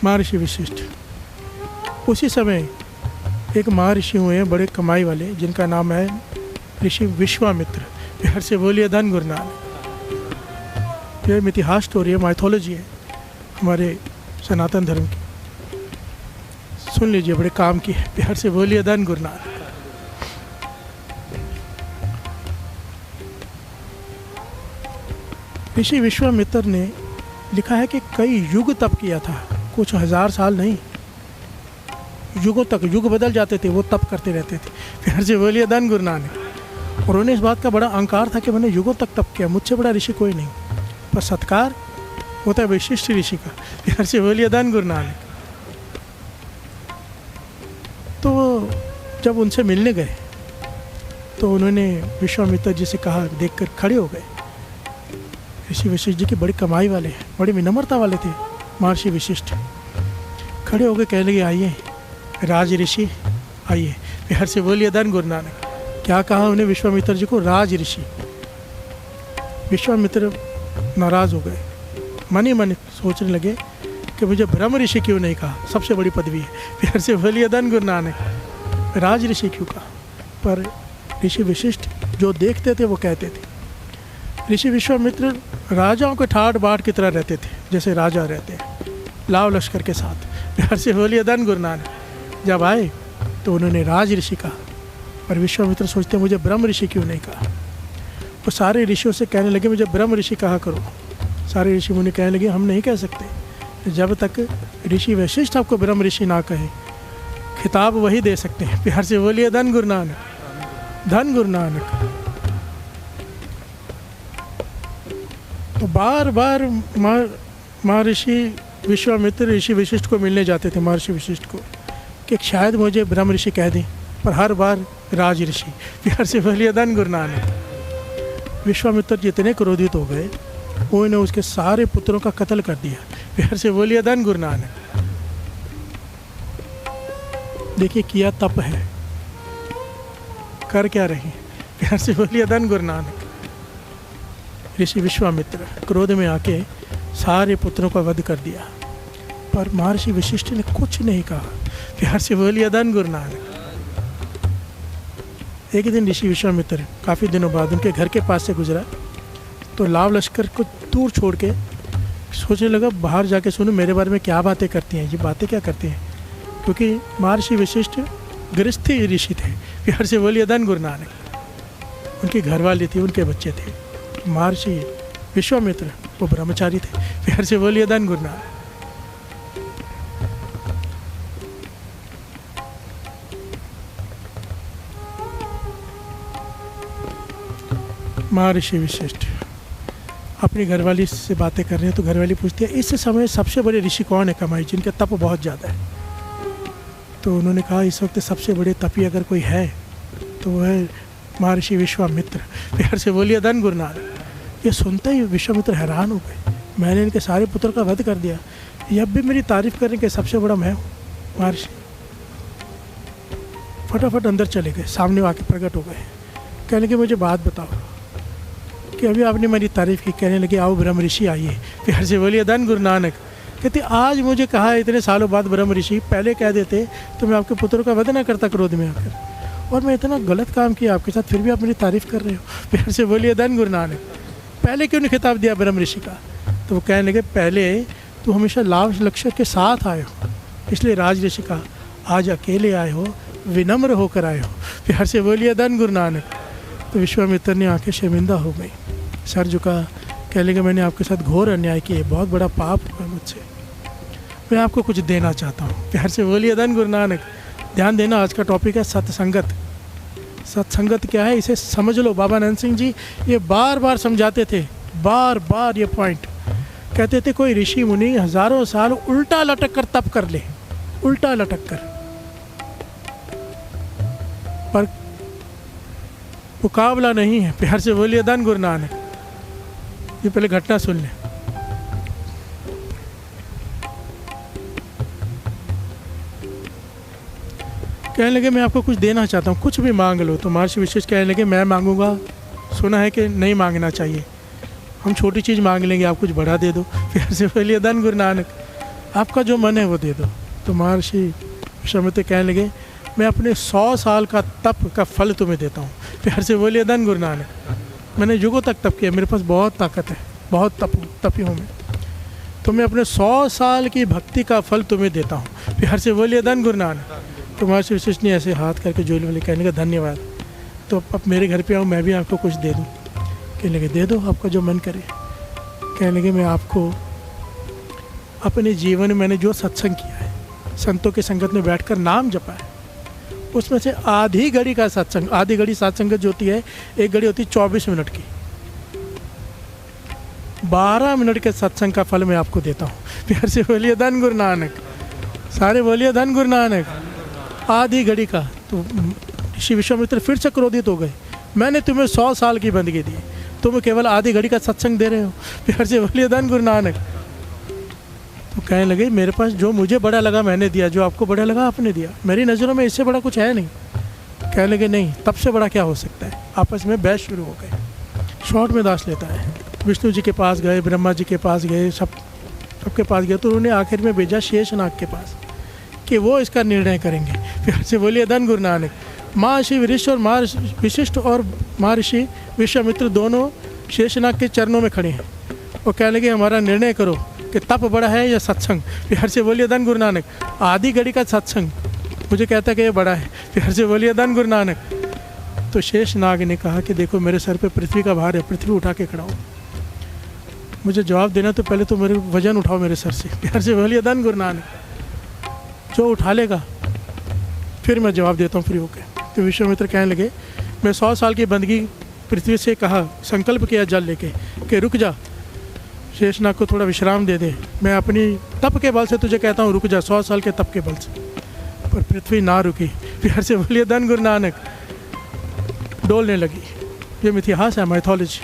महर्षि वशिष्ठ। उसी समय एक महर्षि हुए हैं बड़े कमाई वाले, जिनका नाम है ऋषि विश्वामित्र। बिहार से बोलिए धन गुरु नानक। यह इतिहास स्टोरी है, माइथोलॉजी है हमारे सनातन धर्म की। सुन लीजिए, बड़े काम की है। बिहार से बोलिए धन गुरु नानक। ऋषि विश्वामित्र ने लिखा है कि कई युग तप किया था, कुछ 1000 साल नहीं, युगों तक। युग बदल जाते थे, वो तप करते रहते थे। फिर से बोलिए धन गुरु नानक। और उन्हें इस बात का बड़ा अहंकार था कि मैंने युगों तक तप किया, मुझसे बड़ा ऋषि कोई नहीं। पर सत्कार होता है विशिष्ट ऋषि का। फिर से बोलिए धन गुरु नानक। तो जब उनसे मिलने गए तो उन्होंने विश्वामित्र जी से कहा, देखकर खड़े हो गए। ऋषि वशिष्ठ जी की बड़ी कमाई वाले हैं, बड़ी विनम्रता वाले थे महर्षि वशिष्ठ। खड़े हो गए, कहने लगे आइए राज ऋषि आइए। बिहार से बोलिए धन गुरु नानक। क्या कहा उन्हें विश्वामित्र जी को? राज ऋषि। विश्वामित्र नाराज हो गए, मन ही मन सोचने लगे कि मुझे ब्रह्म ऋषि क्यों नहीं कहा, सबसे बड़ी पदवी है। बिहार से बोलिए धन गुरु नानक। राज ऋषि क्यों कहा? पर ऋषि वशिष्ठ जो देखते थे वो कहते थे। ऋषि विश्वामित्र राजाओं के ठाट बाट की तरह रहते थे, जैसे राजा रहते हैं, लाव लश्कर के साथ। बिहार से बोलिए धन गुरु नानक। जब आए तो उन्होंने राज ऋषि कहा, पर विश्वामित्र सोचते मुझे ब्रह्म ऋषि क्यों नहीं कहा। वो सारे ऋषियों से कहने लगे मुझे ब्रह्म ऋषि कहा करो। सारे ऋषि मुनि कहने लगे हम नहीं कह सकते, जब तक ऋषि वशिष्ठ आपको ब्रह्म ऋषि ना कहे, खिताब वही दे सकते हैं। बिहार से बोलिए धन गुरु नानक। धन गुरु नानक। तो बार बार महर्षि विश्वामित्र ऋषि वशिष्ठ को मिलने जाते थे, महर्षि वशिष्ठ को, कि शायद मुझे ब्रह्म ऋषि कह दें, पर हर बार राज ऋषि। बिहार से बोलिए धन गुरु नानक। विश्वामित्र जी इतने क्रोधित हो गए, उन्होंने उसके सारे पुत्रों का कत्ल कर दिया। बिहार से बोलिए धन गुरु नानक। देखिए किया तप है, कर क्या रहे। बिहार से बोलिए धन गुरु नानक। ऋषि विश्वामित्र क्रोध में आके सारे पुत्रों का वध कर दिया, पर महर्षि वशिष्ठ ने कुछ नहीं कहा। बिहार से बोलिए धन गुरु नानक। एक दिन ऋषि विश्वामित्र काफ़ी दिनों बाद उनके घर के पास से गुजरा, तो लाव लश्कर को दूर छोड़ के सोचने लगा बाहर जाके सुनो मेरे बारे में क्या बातें करती हैं, ये बातें क्या करती हैं, क्योंकि महर्षि वशिष्ठ गृहस्थी ऋषि थे। बिहार से बोलिए धन गुरु नानक। उनकी घरवाली थी, उनके बच्चे थे। महर्षि विश्वामित्र वो ब्रह्मचारी थे। बिहार से बोलिए धन गुरु नानक। महर्षि वशिष्ठ अपनी घरवाली से बातें कर रहे हैं, तो घरवाली पूछती है इस समय सबसे बड़े ऋषि कौन है कमाई, जिनका तप बहुत ज़्यादा है। तो उन्होंने कहा इस वक्त सबसे बड़े तपी अगर कोई है तो वह है महर्षि विश्वामित्र। बिहार से बोलिए धन गुरु नानक। ये सुनते ही विश्वामित्र हैरान हो गए, मैंने इनके सारे पुत्र का वध कर दिया, ये अब भी मेरी तारीफ करने के सबसे बड़ा मैं हूँ। महर्षि फटाफट अंदर चले गए, सामने आके प्रकट हो गए, कहने लगे मुझे बात बताओ कि अभी आपने मेरी तारीफ की। कहने लगे आओ ब्रह्म ऋषि आइए। बिहार से बोलिए धन गुरु नानक। कहते आज मुझे कहा इतने सालों बाद ब्रह्म ऋषि, पहले कह देते तो मैं आपके पुत्रों का वध ना करता क्रोध में आकर, और मैं इतना गलत काम किया आपके साथ, फिर भी आप मेरी तारीफ कर रहे हो। बिहार से बोलिए धन गुरु नानक। पहले क्यों नहीं खिताब दिया ब्रह्म ऋषि का? तो वो कहने लगे पहले तो हमेशा लाभ लक्ष्य के साथ आए हो, इसलिए राज ऋषि का, आज अकेले आए हो, विनम्र होकर आए हो। बिहार से बोलिए धन गुरु नानक। तो विश्वामित्र ने आंखें शर्मिंदा हो गई, सर झुका, कहने लगे मैंने आपके साथ घोर अन्याय किए, बहुत बड़ा पाप हुआ मुझसे, मैं आपको कुछ देना चाहता हूँ। बिहार से बोलिए धन गुरु नानक। ध्यान देना, आज का टॉपिक है सत्संगत। सत्संगत क्या है इसे समझ लो। बाबा नंद सिंह जी ये बार बार समझाते थे, बार बार ये पॉइंट कहते थे कोई ऋषि मुनि हजारों साल उल्टा लटक कर तप कर ले, उल्टा लटक कर, पर मुकाबला नहीं है। प्यार से बोलिए धन गुरु नानक। ये पहले घटना सुन ले। कहने लगे मैं आपको कुछ देना चाहता हूँ, कुछ भी मांग लो। तो महर्षि वशिष्ठ कहने लगे मैं मांगूंगा, सुना है कि नहीं मांगना चाहिए, हम छोटी चीज़ मांग लेंगे, आप कुछ बड़ा दे दो। फिर से बोलिए धन गुरु नानक। आपका जो मन है वो दे दो। तो महर्षि विश्वामित्र कहने लगे, मैं अपने 100 साल का तप का फल तुम्हें देता हूँ। प्यार से बोलिए धन गुरु नानक। मैंने युगों तक तप किया, मेरे पास बहुत ताकत है, बहुत तपी हूँ मैं। तो मैं अपने 100 साल की भक्ति का फल तुम्हें देता हूँ। प्यार से बोलिए धन गुरु नानक। तो महर्षि वशिष्ठ ने ऐसे हाथ करके जोली वाले कहने लगा, धन्यवाद। तो अब मेरे घर पे आओ, मैं भी आपको कुछ दे दूँ। कहने लगे, दे दो, आपका जो मन करे। कहने लगे, मैं आपको अपने जीवन में मैंने जो सत्संग किया है, संतों की संगत में बैठकर नाम जपा है, उसमें से आधी घड़ी का सत्संग, आधी घड़ी सत्संगत जो होती है, एक घड़ी होती है 24 मिनट की, 12 मिनट के सत्संग का फल मैं आपको देता हूँ। प्यार से बोलिए धन गुरु नानक। सारे बोलिए धन गुरु नानक। आधी घड़ी का। तो ऋषि विश्वामित्र फिर से क्रोधित हो गए, मैंने तुम्हें 100 साल की बंदगी दी, तुम केवल आधी घड़ी का सत्संग दे रहे हो। प्यार से बोलिए धन गुरु नानक। तो कहने लगे, मेरे पास जो मुझे बड़ा लगा मैंने दिया, जो आपको बड़ा लगा आपने दिया, मेरी नज़रों में इससे बड़ा कुछ है नहीं। कहने लगे, नहीं, तब से बड़ा क्या हो सकता है। आपस में बहस शुरू हो गए। शॉर्ट में दास लेता है, विष्णु जी के पास गए, ब्रह्मा जी के पास गए, सबके पास गए। तो उन्होंने आखिर में भेजा शेषनाग के पास कि वो इसका निर्णय करेंगे। फिर से बोलिए धन गुरु नानक। महर्षि वशिष्ठ और महर्षि विश्वामित्र दोनों शेषनाग के चरणों में खड़े हैं। वो कहने लगे, हमारा निर्णय करो कि तप बड़ा है या सत्संग। प्यार से बोलिए धन गुरु नानक। आधी घड़ी का सत्संग मुझे कहता है कि ये बड़ा है। प्यार से बोलिए धन गुरु नानक। तो शेषनाग ने कहा कि देखो, मेरे सर पे पृथ्वी का भार है, पृथ्वी उठा के खड़ा हो। मुझे जवाब देना तो पहले तो मेरे वजन उठाओ मेरे सर से। प्यार से बोलिए धन गुरु नानक। जो उठा लेगा फिर मैं जवाब देता हूँ फ्री होकर। तो विश्वामित्र कहने लगे, मैं 100 साल की बंदगी पृथ्वी से कहा, संकल्प किया जल लेके कि रुक जा, शेषनाग को थोड़ा विश्राम दे दे, मैं अपनी तप के बल से तुझे कहता हूँ रुक जा, 100 साल के तप के बल से। पर पृथ्वी ना रुकी। प्यार से बोलिए धन गुरु नानक। डोलने लगी। ये मिथिहास है, माइथोलॉजी।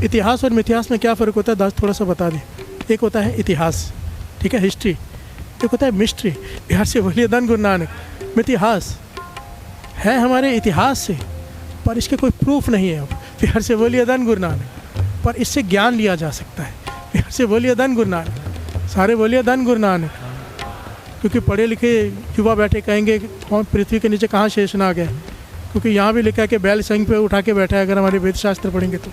इतिहास और मिथिहास में क्या फ़र्क होता है दास, थोड़ा सा बता दें। एक होता है इतिहास, ठीक है, हिस्ट्री। एक होता है मिस्ट्री। प्यार से बोलिए धन गुरु नानक। मिथिहास है हमारे इतिहास से, पर इसके कोई प्रूफ नहीं है। अब प्यार से बोलिए धन गुरु नानक। पर इससे ज्ञान लिया जा सकता है। प्यार से बोलिए धन गुरु नानक। सारे बोलिए धन गुरु नानक। क्योंकि पढ़े लिखे युवा बैठे कहेंगे, कौन पृथ्वी के नीचे कहाँ शेषनाग है, क्योंकि यहाँ भी लिखा है कि बैल संग पे उठा के बैठा है। अगर हमारे वेद शास्त्र पढ़ेंगे तो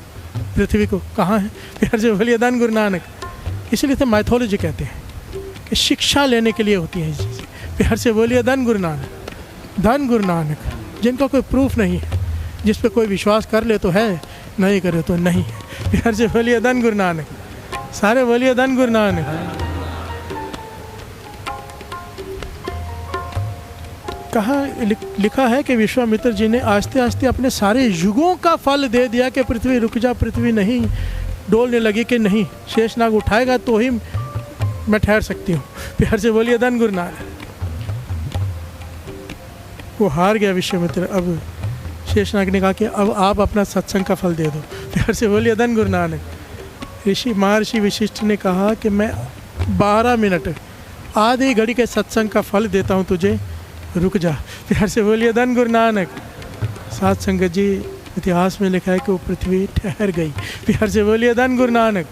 पृथ्वी को कहाँ है। प्यार से बोलिए धन गुरु नानक। इसलिए तो माइथोलॉजी कहते हैं कि शिक्षा लेने के लिए होती है ये चीज़। प्यार से बोलिए धन गुरु नानक। धन गुरु नानक। जिनका कोई प्रूफ नहीं है, जिस पे कोई विश्वास कर ले तो है, नहीं करे तो नहीं है। प्यार से बोलिए धन गुरु नानक। सारे बोलिए धन गुरु नानक। कहा लिखा है कि विश्वामित्र जी ने आस्ते आस्ते अपने सारे युगों का फल दे दिया कि पृथ्वी रुक जा, पृथ्वी नहीं डोलने लगी कि नहीं, शेषनाग उठाएगा तो ही मैं ठहर सकती हूँ। प्यार से बोलिए धन गुरु नानक। वो हार गया विश्वामित्र। अब शेषनाग ने कहा कि अब आप अपना सत्संग का फल दे दो। प्यार से बोलिए धन गुरु नानक। महर्षि वशिष्ठ ने कहा कि मैं 12 मिनट, आधी घड़ी के सत्संग का फल देता हूँ तुझे, रुक जा। प्यार से बोलिए धन गुरु नानक। साथ संगत जी, इतिहास में लिखा है कि वो पृथ्वी ठहर गई। प्यार से बोलिए धन गुरु नानक।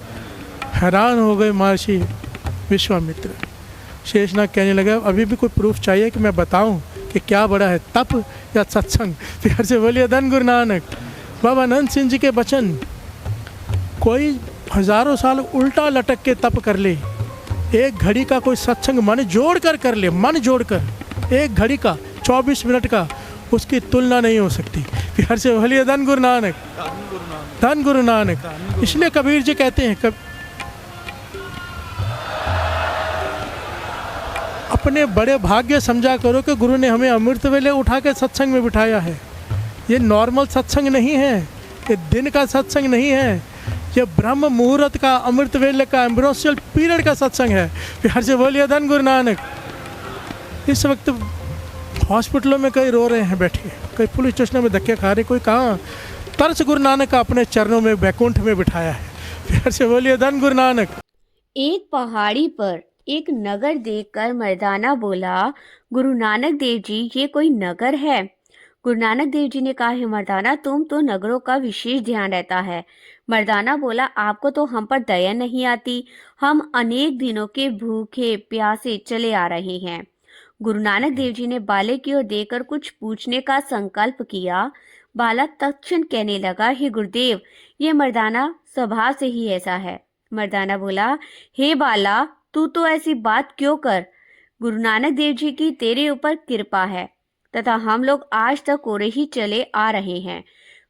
हैरान हो गए महर्षि विश्वामित्र। शेषनाग कहने लगा, अभी भी कोई प्रूफ चाहिए कि मैं बताऊं कि क्या बड़ा है, तप या सत्संग। प्यार से बोलिए धन गुरु नानक। बाबा नंद सिंह जी के वचन, कोई हजारों साल उल्टा लटक के तप कर ले, एक घड़ी का कोई सत्संग मन जोड़ कर ले, मन जोड़ कर, एक घड़ी का 24 मिनट का, उसकी तुलना नहीं हो सकती। प्यार से बोलिए धन गुरु नानक। धन गुरु नानक। इसलिए कबीर जी कहते हैं, अपने बड़े भाग्य समझा करो कि गुरु ने हमें अमृत वेले उठा के सत्संग में बिठाया है। ये नॉर्मल सत्संग नहीं है, ये दिन का सत्संग नहीं है, ये ब्रह्म मुहूर्त का, अमृत वेले का, एम्ब्रोसियल पीरियड का सत्संग है। प्यार से बोलिए धन गुरु नानक। इस वक्त हॉस्पिटलों में कई रो रहे हैं बैठे, कई पुलिस स्टेशनों में धक्के खा रहे, कोई कहाँ तरस गुरु नानक का अपने चरणों में बैकुंठ में बिठाया है। प्यार से बोलिए धन गुरु नानक। एक पहाड़ी पर एक नगर देखकर मर्दाना बोला, गुरु नानक देव जी, ये कोई नगर है? गुरु नानक देव जी ने कहा, हे मर्दाना, तुम तो नगरों का विशेष ध्यान रहता है। मर्दाना बोला, आपको तो हम पर दया नहीं आती। हम अनेक दिनों के भूखे प्यासे चले आ रहे हैं। गुरु नानक देव जी ने बालक की ओर देखकर कुछ पूछने का संकल्प किया। बालक तत्क्षण कहने लगा, हे गुरुदेव, ये मर्दाना स्वभाव से ही ऐसा है। मर्दाना बोला, हे बाला, तू तो ऐसी बात क्यों कर। गुरु नानक देव जी की तेरे ऊपर कृपा है तथा हम लोग आज तक ओरे ही चले आ रहे हैं।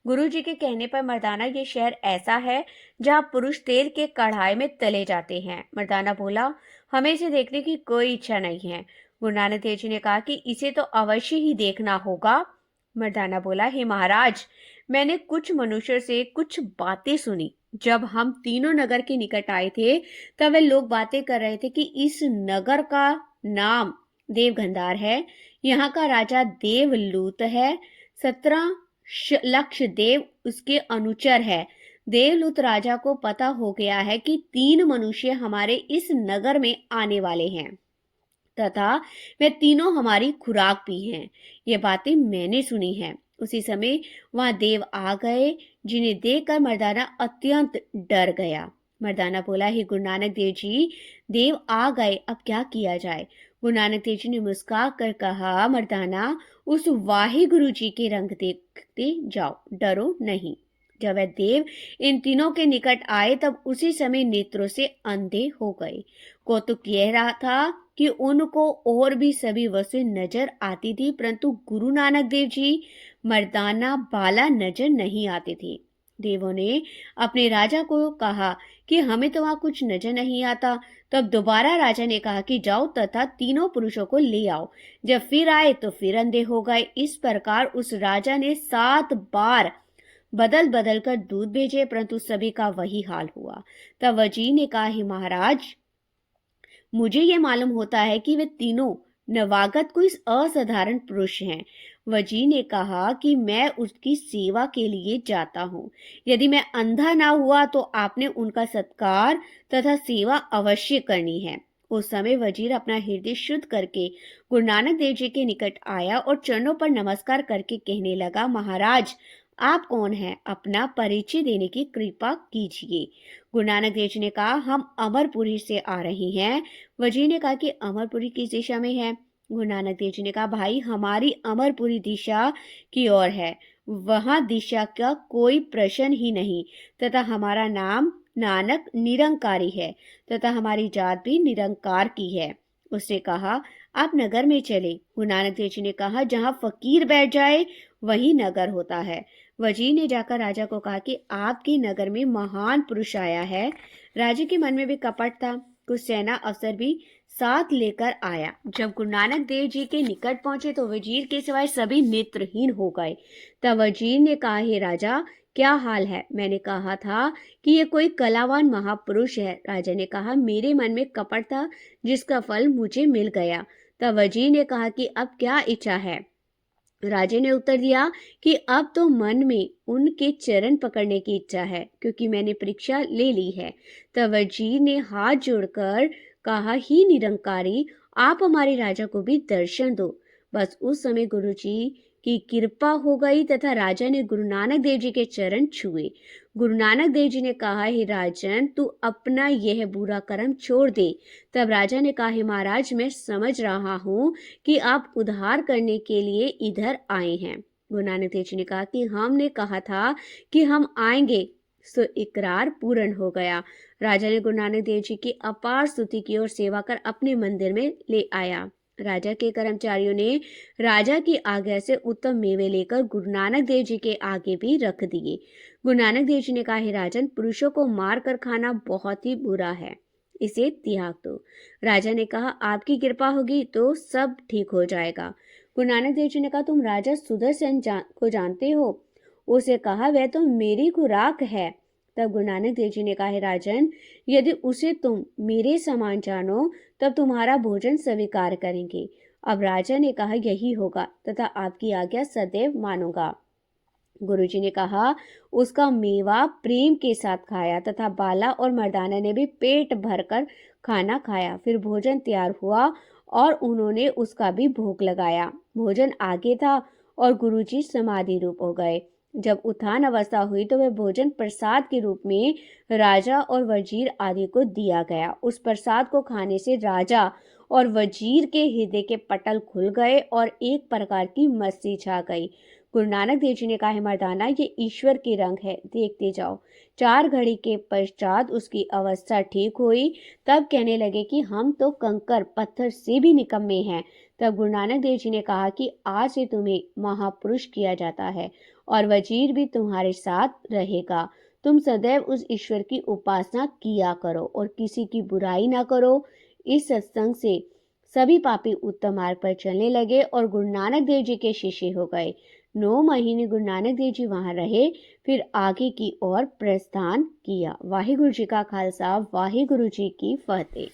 गुरु जी के कहने पर मर्दाना, ये शहर ऐसा है जहाँ पुरुष तेल के कढ़ाई में तले जाते हैं। मर्दाना बोला, हमें इसे देखने की कोई इच्छा नहीं है। गुरु नानक देव जी ने कहा कि इसे तो अवश्य ही देखना होगा। मर्दाना बोला, हे महाराज, मैंने कुछ मनुष्यों से कुछ बातें सुनी। जब हम तीनों नगर के निकट आए थे तब वे लोग बातें कर रहे थे कि इस नगर का नाम देवगंधार है। यहाँ का राजा देवलूत है। 17 लाख देव उसके अनुचर है। देवलूत राजा को पता हो गया है कि 3 मनुष्य हमारे इस नगर में आने वाले हैं तथा वे तीनों हमारी खुराक भी हैं। ये बातें मैंने सुनी हैं। उसी समय वहां देव आ गए, जिन्हें देखकर मर्दाना अत्यंत डर गया। मर्दाना बोला, हे गुरु नानक देव जी, देव आ गए, अब क्या किया जाए। गुरु नानक देव जी ने मुस्कुरा कर कहा, मर्दाना, उस वाहे गुरु जी के रंग देखते जाओ, डरो नहीं। जब वह देव इन तीनों के निकट आए तब उसी समय नेत्रों से अंधे हो गए। कौतुक यह रहा था कि उनको और भी सभी वस्तुएं नजर आती थी, परंतु गुरु नानक देव जी, मर्दाना, बाला नजर नहीं आते थे। देवों ने अपने राजा को कहा कि हमें तो वहां कुछ नजर नहीं आता। तब दोबारा राजा ने कहा कि जाओ तथा तीनों पुरुषों को ले आओ। जब फिर आए तो फिर अंधे हो गए। इस प्रकार उस राजा ने 7 बार बदल बदल कर दूध भेजे, परंतु सभी का वही हाल हुआ। तब वजीर ने कहा, हे महाराज, मुझे ये मालूम होता है कि वे तीनों नवागत कोई असाधारण पुरुष हैं। वजीर ने कहा कि मैं उसकी सेवा के लिए जाता हूँ। यदि मैं अंधा ना हुआ तो आपने उनका सत्कार तथा सेवा अवश्य करनी है। उस समय वजीर अपना हृदय शुद्ध करके गुरु नानक देव जी के निकट आया और चरणों पर नमस्कार करके कहने लगा, महाराज, आप कौन हैं? अपना परिचय देने की कृपा कीजिए। गुरु नानक देव जी ने कहा, हम अमरपुरी से आ रहे हैं। वजीर ने कहा कि अमरपुरी किस दिशा में है? गुरु नानक देव जी ने कहा, भाई, हमारी अमरपुरी दिशा की ओर है। वहां दिशा का कोई प्रश्न ही नहीं तथा हमारा नाम नानक निरंकारी है तथा हमारी जात भी निरंकार की है। उसने कहा, आप नगर में चले। गुरु नानक देव जी ने कहा, जहाँ फकीर बैठ जाए वही नगर होता है। वजीर ने जाकर राजा को कहा कि आपके नगर में महान पुरुष आया है। राजा के मन में भी कपट था। कुछ सेना अफसर भी साथ लेकर आया। जब गुरु नानक देव जी के निकट पहुंचे तो वजीर के सिवाय सभी नेत्रहीन हो गए। तब वजीर ने कहा, हे राजा, क्या हाल है? मैंने कहा था कि ये कोई कलावान महापुरुष है। राजा ने कहा, मेरे मन में कपट था जिसका फल मुझे मिल गया। तब वजीर ने कहा कि अब क्या इच्छा है? राजे ने उत्तर दिया कि अब तो मन में उनके चरण पकड़ने की इच्छा है, क्योंकि मैंने परीक्षा ले ली है। तब वजीर ने हाथ जोड़कर कहा, ही निरंकारी, आप हमारे राजा को भी दर्शन दो। बस उस समय गुरु जी की कृपा हो गई तथा राजा ने गुरु नानक देव जी के चरण छुए। गुरु नानक देव जी ने कहा, हे राजन, तू अपना यह बुरा कर्म छोड़ दे। तब राजा ने कहा, हे महाराज, मैं समझ रहा हूँ कि आप उद्धार करने के लिए इधर आए हैं। गुरु नानक देव जी ने कहा कि हमने कहा था कि हम आएंगे, सो इकरार पूर्ण हो गया। राजा ने गुरु नानक देव जी की अपार स्तुति की और सेवा कर अपने मंदिर में ले आया। राजा के कर्मचारियों ने राजा की आज्ञा से उत्तम मेवे लेकर गुरु नानक देव जी के आगे भी रख दिए। गुरु नानक देव जी ने कहा, हे राजन, पुरुषों को मार कर खाना बहुत ही बुरा है, इसे त्याग दो। राजा ने कहा, आपकी कृपा होगी तो सब ठीक हो जाएगा। गुरु नानक देव जी ने कहा, तुम राजा सुदर्शन को जानते हो? उसे कहा, वह तो मेरी खुराक है। तब गुरु नानक देव जी ने कहा, हे राजन, यदि उसे तुम मेरे समान जानो तब तुम्हारा भोजन स्वीकार करेंगे। अब राजा ने कहा, यही होगा तथा आपकी आज्ञा सदैव मानूंगा। गुरुजी ने कहा, उसका मेवा प्रेम के साथ खाया तथा बाला और मर्दाना ने भी पेट भरकर खाना खाया। फिर भोजन तैयार हुआ और उन्होंने उसका भी भोग लगाया। भोजन आगे था और गुरुजी समाधि रूप हो गए। जब उत्थान अवस्था हुई तो वह भोजन प्रसाद के रूप में राजा और वजीर आदि को दिया गया। उस प्रसाद को खाने से राजा और वजीर के हृदय के पटल खुल गए और एक प्रकार की मस्ती छा गई। गुरु नानक देव जी ने कहा, मर्दाना, ये ईश्वर के रंग है, देखते जाओ। 4 घड़ी के पश्चात उसकी अवस्था ठीक हुई। तब कहने लगे कि हम तो कंकर पत्थर से भी निकम्मे हैं। तब गुरु नानक देव जी ने कहा कि आज से तुम्हें महापुरुष किया जाता है और वजीर भी तुम्हारे साथ रहेगा। तुम सदैव उस ईश्वर की उपासना किया करो और किसी की बुराई ना करो। इस सत्संग से सभी पापी उत्तम मार्ग पर चलने लगे और गुरु नानक देव जी के शिष्य हो गए। 9 महीने गुरु नानक देव जी वहां रहे, फिर आगे की ओर प्रस्थान किया। वाहिगुरु जी का खालसा, वाहिगुरु जी की फतेह।